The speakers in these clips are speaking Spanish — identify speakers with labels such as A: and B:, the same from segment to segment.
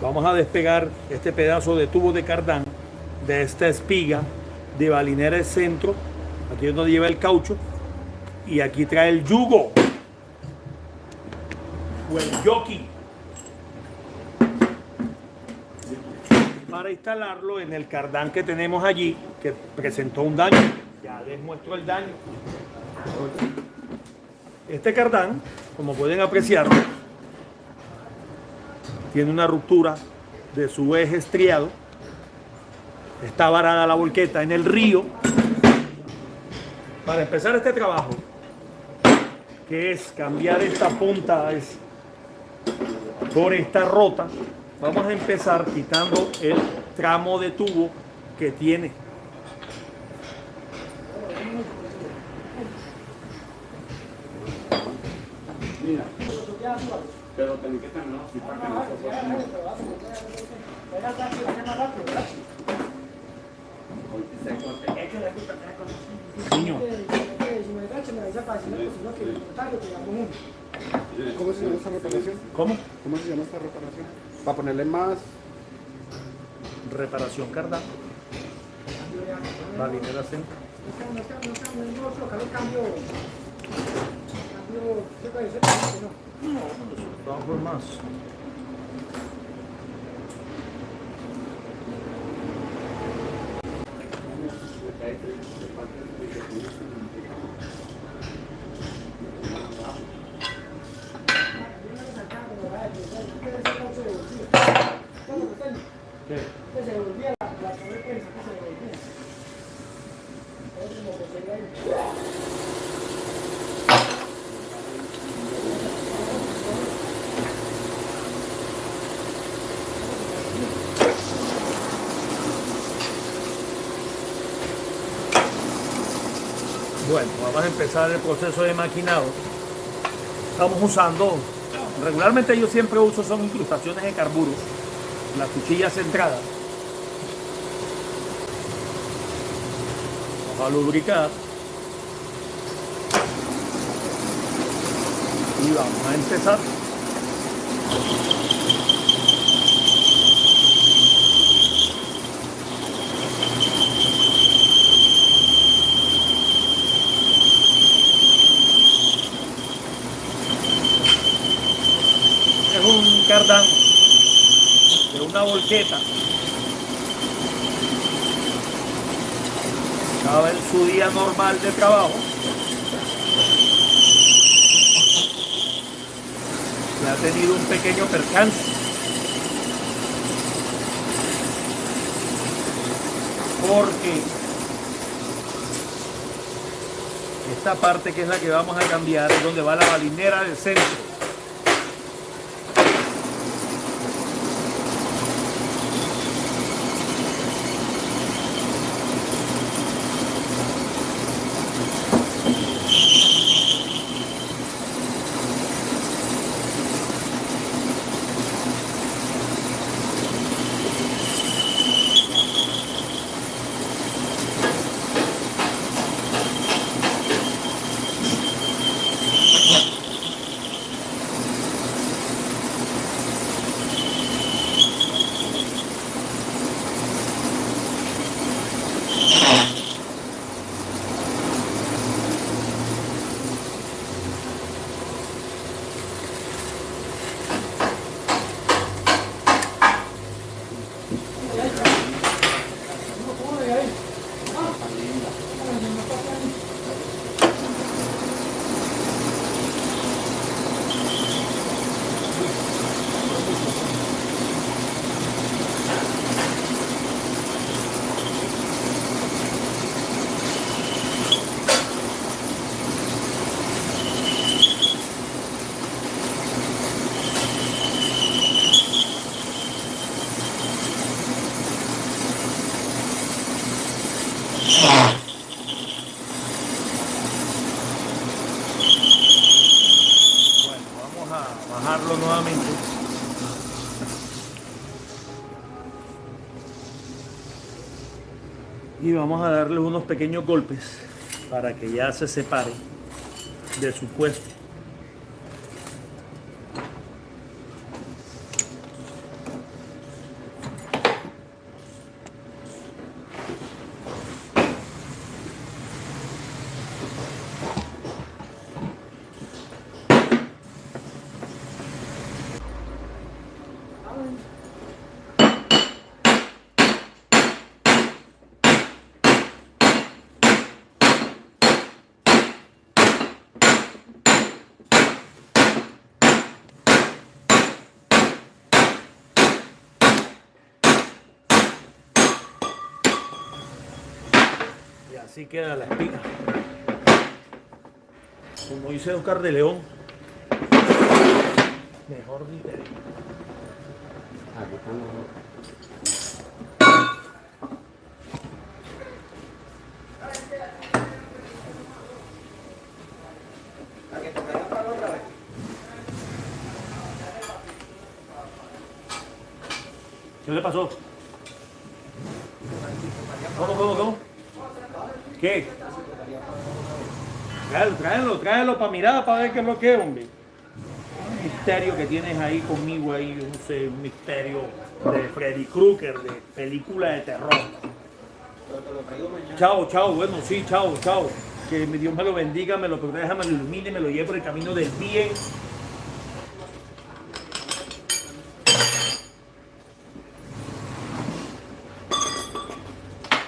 A: Vamos a despegar este pedazo de tubo de cardán de esta espiga de balinera de centro. Aquí es donde lleva el caucho. Y aquí trae el yugo o el jockey para instalarlo en el cardán que tenemos allí, que presentó un daño. Ya les muestro el daño. Este cardán, como pueden apreciar, tiene una ruptura de su eje estriado. Está varada la volqueta en el río. Para empezar este trabajo, que es cambiar esta punta por esta rota, vamos a empezar quitando el tramo de tubo que tiene.
B: Mira, pero tenés que tenerlo así para que no se
A: Niño,
B: ¿Cómo se llama esta reparación?
A: ¿cómo?
B: ¿Cómo se llama esta reparación? Para ponerle más.
A: Reparación cardán. Balinera centro. Vamos por más. ¿Qué? Bueno, vamos a empezar el proceso de maquinado. Estamos usando, regularmente yo siempre uso son incrustaciones de carburos, las cuchillas centradas. Vamos a lubricar. Y vamos a empezar. Es un cardán de una volqueta. Estaba en su día normal de trabajo. Se ha tenido un pequeño percance. Porque esta parte que es la que vamos a cambiar es donde va la balinera del centro. Bajarlo nuevamente. Y vamos a darle unos pequeños golpes para que ya se separe de su puesto. Y así queda la espina. Como dice Oscar de León, mejor ni te digo.
B: Aquí están los dos.
A: ¿Qué le pasó? ¿Cómo? ¿Qué? Tráelo para mirar, para ver qué es lo que es, hombre. Un misterio que tienes ahí conmigo, ahí, yo no sé, un misterio de Freddy Krueger, de película de terror. Chao, bueno, sí, chao. Que Dios me lo bendiga, me lo proteja, me lo ilumine, me lo lleve por el camino del bien.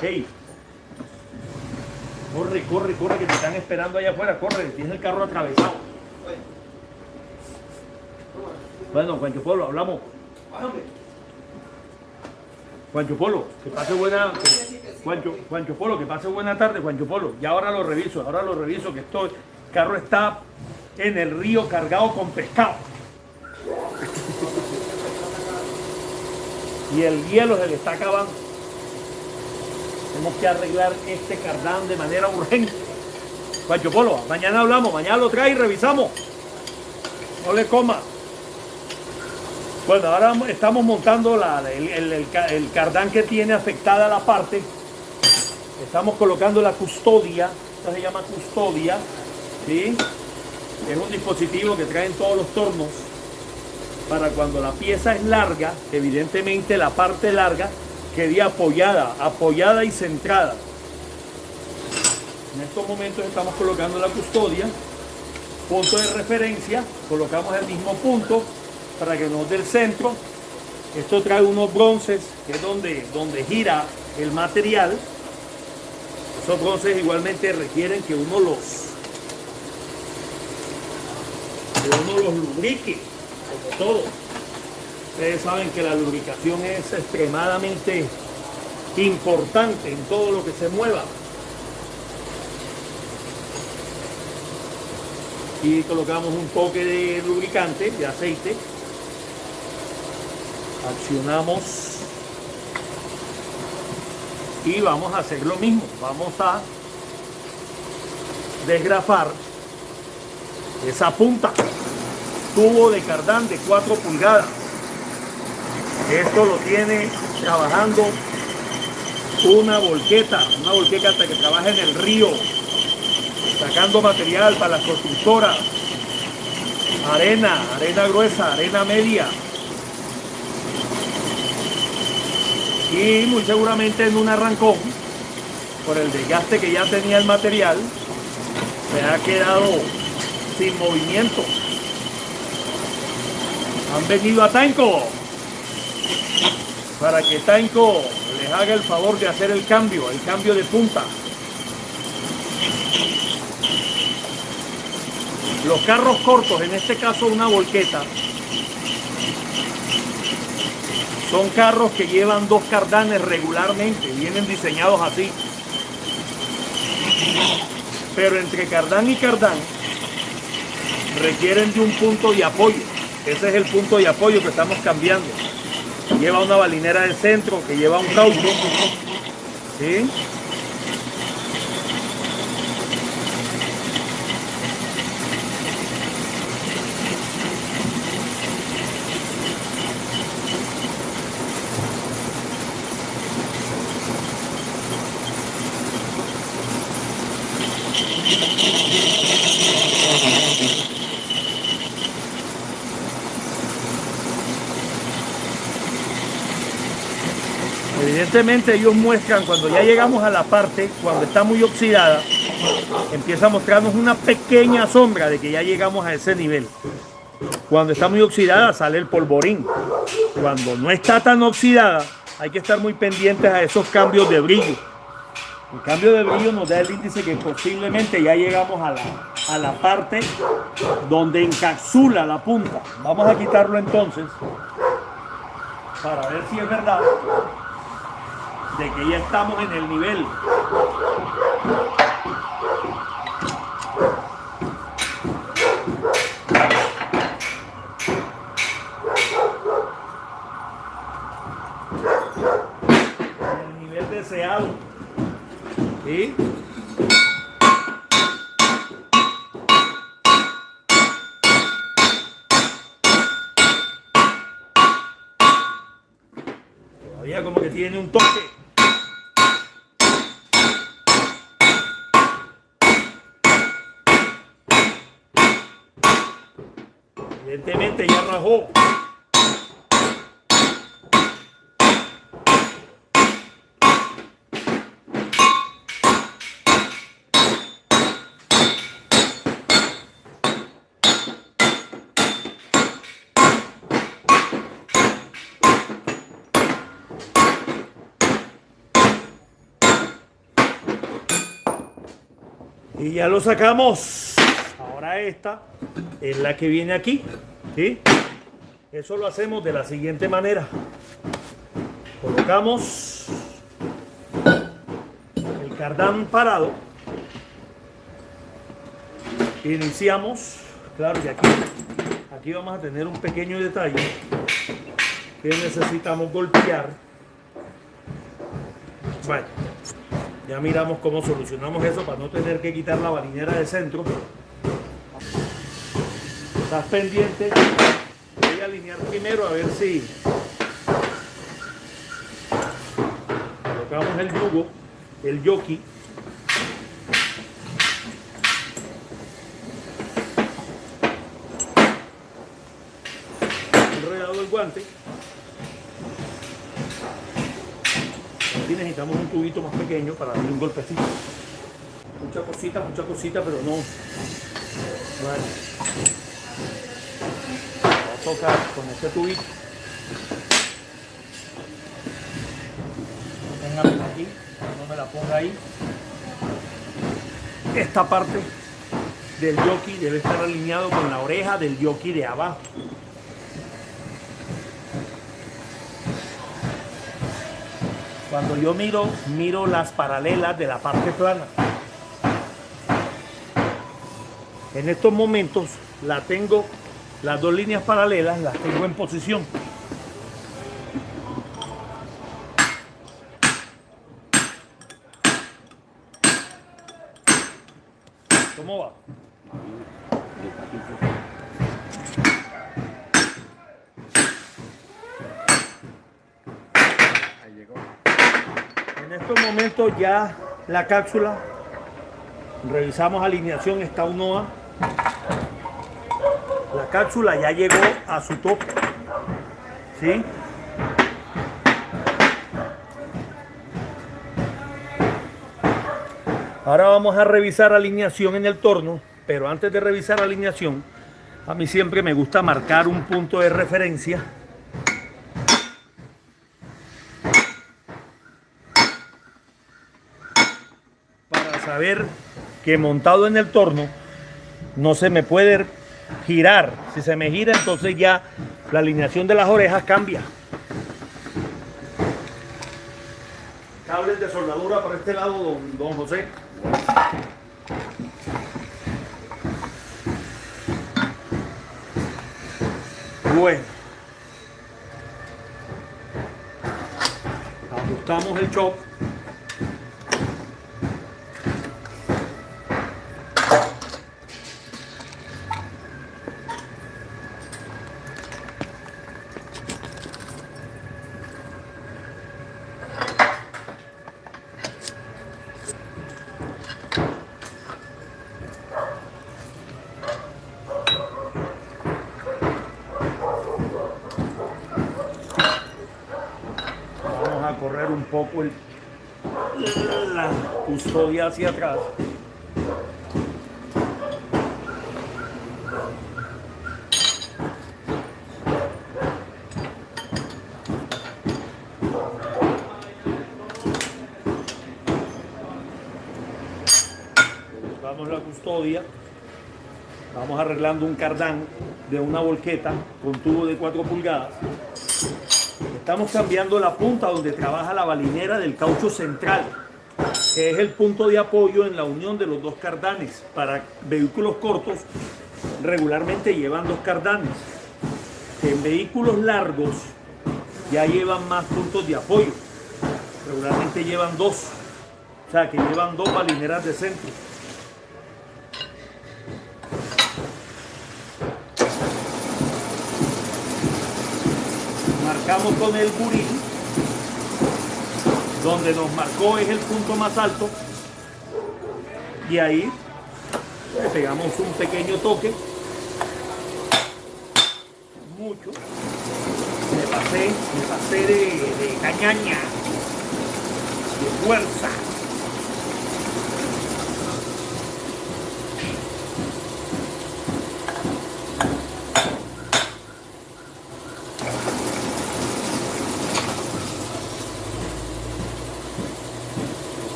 A: Hey, corre, que te están esperando allá afuera, corre, tienes el carro atravesado. Bueno, Juancho Polo, hablamos. Juancho Polo, que pase buena. Juancho Polo, que pase buena tarde, Juancho Polo. Ya ahora lo reviso, que el carro está en el río cargado con pescado. Y el hielo se le está acabando. Tenemos que arreglar este cardán de manera urgente. Juancho Polo, mañana hablamos, mañana lo trae y revisamos. No le coma. Bueno, ahora estamos montando el cardán que tiene afectada la parte. Estamos colocando la custodia. Esto se llama custodia. ¿Sí? Es un dispositivo que trae en todos los tornos para cuando la pieza es larga, evidentemente la parte larga quede apoyada y centrada. En estos momentos estamos colocando la custodia, punto de referencia, colocamos el mismo punto para que nos dé el centro. Esto trae unos bronces, que es donde gira el material. Esos bronces igualmente requieren que uno los lubrique, como todo. Ustedes saben que la lubricación es extremadamente importante en todo lo que se mueva. Y colocamos un toque de lubricante, de aceite. Accionamos y vamos a hacer lo mismo. Vamos a desgrafar esa punta. Tubo de cardán de 4 pulgadas. Esto lo tiene trabajando una volqueta que trabaja en el río, sacando material para las constructoras, arena gruesa, arena media, y muy seguramente en un arrancón, por el desgaste que ya tenía el material, se ha quedado sin movimiento. Han venido a Tainco para que Tainco les haga el favor de hacer el cambio de punta. Los carros cortos, en este caso una volqueta, son carros que llevan 2 cardanes regularmente, vienen diseñados así. Pero entre cardán y cardán requieren de un punto de apoyo. Ese es el punto de apoyo que estamos cambiando. Lleva una balinera de centro que lleva un caucho, ¿sí? Evidentemente ellos muestran, cuando ya llegamos a la parte, cuando está muy oxidada, empieza a mostrarnos una pequeña sombra de que ya llegamos a ese nivel. Cuando está muy oxidada sale el polvorín. Cuando no está tan oxidada, hay que estar muy pendientes a esos cambios de brillo. El cambio de brillo nos da el índice que posiblemente ya llegamos a la parte donde encapsula la punta. Vamos a quitarlo entonces para ver si es verdad. de que ya estamos en el nivel. El nivel deseado. ¿Sí? Todavía como que tiene un toque. Evidentemente ya rajó. Y ya lo sacamos. Ahora esta es la que viene aquí, ¿sí? Eso lo hacemos de la siguiente manera. Colocamos el cardán parado. Iniciamos. Claro que aquí vamos a tener un pequeño detalle que necesitamos golpear. Bueno, ya miramos cómo solucionamos eso para no tener que quitar la balinera de centro. Estás pendiente. Voy a alinear primero a ver si colocamos el yugo, el jockey. Enredado el guante. Aquí necesitamos un tubito más pequeño para darle un golpecito. Mucha cosita, pero no. Vale. Voy a tocar con este tubito. Téngame aquí, no me la ponga ahí. Esta parte del jockey debe estar alineado con la oreja del jockey de abajo. Cuando yo miro las paralelas de la parte plana. En estos momentos las dos líneas paralelas las tengo en posición. ¿Cómo va?
B: Ahí llegó.
A: En estos momentos ya la cápsula, revisamos alineación, está UNOA. La cápsula ya llegó a su tope, ¿sí? Ahora vamos a revisar alineación en el torno, pero antes de revisar alineación, a mí siempre me gusta marcar un punto de referencia. Para saber que montado en el torno no se me puede girar. Si se me gira, entonces ya la alineación de las orejas cambia. Cables de soldadura por este lado, don José. Bueno, ajustamos el chop. Correr un poco la custodia hacia atrás. Colocamos la custodia. Vamos arreglando un cardán de una volqueta con tubo de 4 pulgadas. Estamos cambiando la punta donde trabaja la balinera del caucho central, que es el punto de apoyo en la unión de los dos cardanes. Para vehículos cortos regularmente llevan dos cardanes. En vehículos largos ya llevan más puntos de apoyo. Regularmente llevan dos, o sea que llevan dos balineras de centro. Marcamos con el buril, donde nos marcó es el punto más alto, y ahí le pegamos un pequeño toque, mucho, me pasé de cañaña, de fuerza.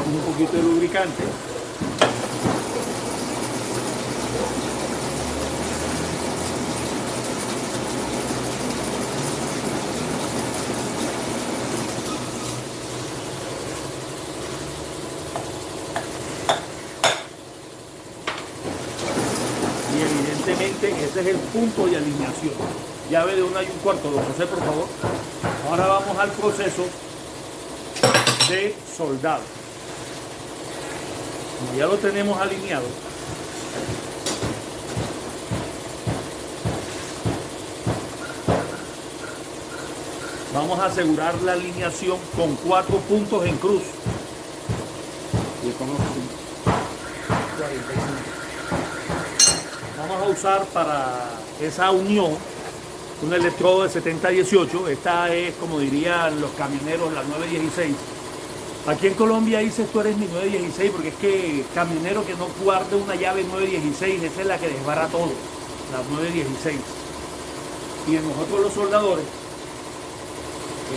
A: Un poquito de lubricante. Y evidentemente ese es el punto de alineación. Llave de 1 y 1/4, don José, por favor. Ahora vamos al proceso de soldado. Como ya lo tenemos alineado, vamos a asegurar la alineación con 4 puntos en cruz. Vamos a usar para esa unión un electrodo de 70-18. Esta es, como dirían los camioneros, la 916. Aquí en Colombia dices tú eres mi 916 porque es que camionero que no guarde una llave 916, esa es la que desbarra todo, la 916. Y en nosotros los soldadores,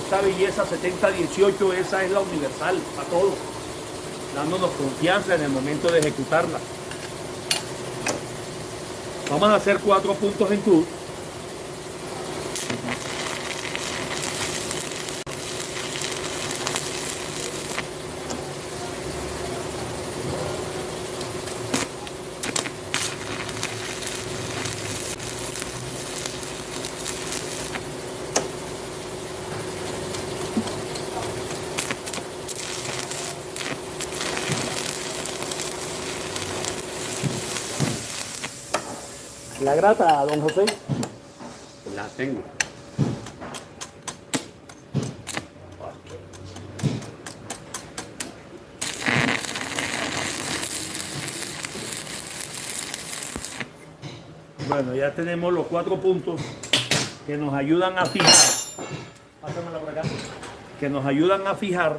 A: esta belleza 70-18, esa es la universal para todos, dándonos confianza en el momento de ejecutarla. Vamos a hacer 4 puntos en cruz. La grata, don José.
B: La tengo.
A: Bueno, ya tenemos los 4 puntos que nos ayudan a fijar. Pásamela por acá. Que nos ayudan a fijar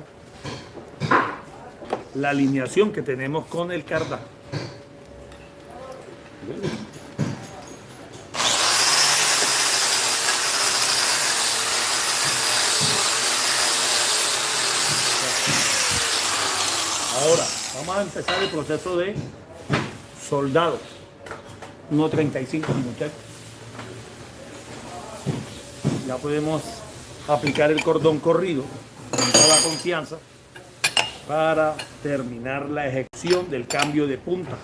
A: la alineación que tenemos con el cardán. Ahora vamos a empezar el proceso de soldado. 1.35, muchachos. Ya podemos aplicar el cordón corrido con toda confianza para terminar la ejecución del cambio de punta.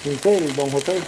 A: Pincel, don José.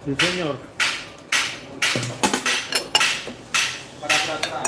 A: Sí, señor.
B: Para tratar.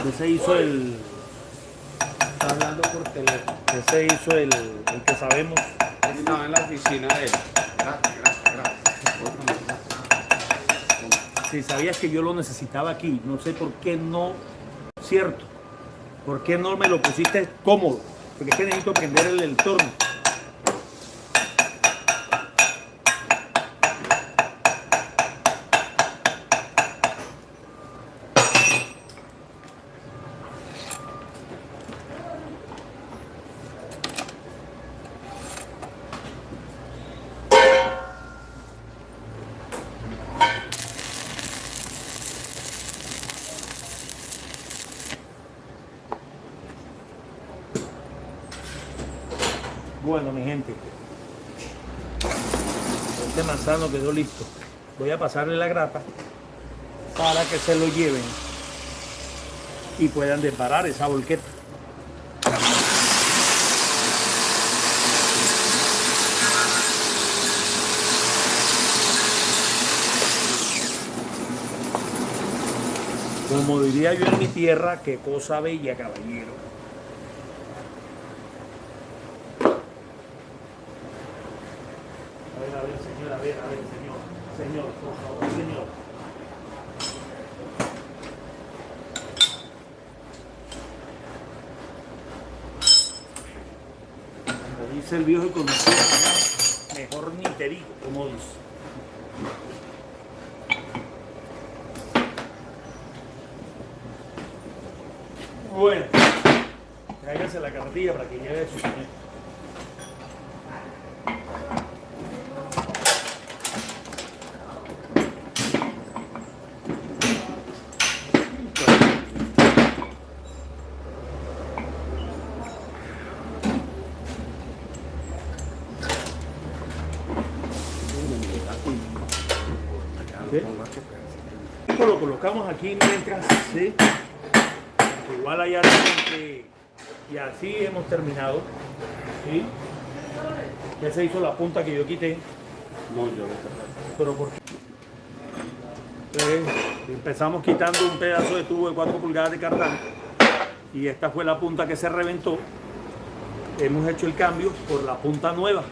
A: Que se hizo el.
B: Está hablando por teléfono.
A: Que se hizo el que sabemos.
B: Estaba en la oficina de él. Gracias.
A: Si sabías que yo lo necesitaba aquí, no sé por qué no. Cierto. ¿Por qué no me lo pusiste cómodo? Porque es que necesito prender el torno. Bueno, mi gente, este manzano quedó listo. Voy a pasarle la grapa para que se lo lleven y puedan desbarar esa volqueta. Como diría yo en mi tierra, qué cosa bella, caballero. A ver, señor, señor. Señor, por favor, señor. Como dice el viejo y conocido, mejor ni te digo, como dice. Bueno, tráigase la carretilla para que lleve su señor. ¿Sí? Lo colocamos aquí mientras, ¿sí? Igual hay algo que, y así hemos terminado, ¿sí? Ya se hizo la punta que yo quité.
B: No, yo no sé.
A: Pero ¿por qué? Entonces, empezamos quitando un pedazo de tubo de 4 pulgadas de cardán y esta fue la punta que se reventó. Hemos hecho el cambio por la punta nueva.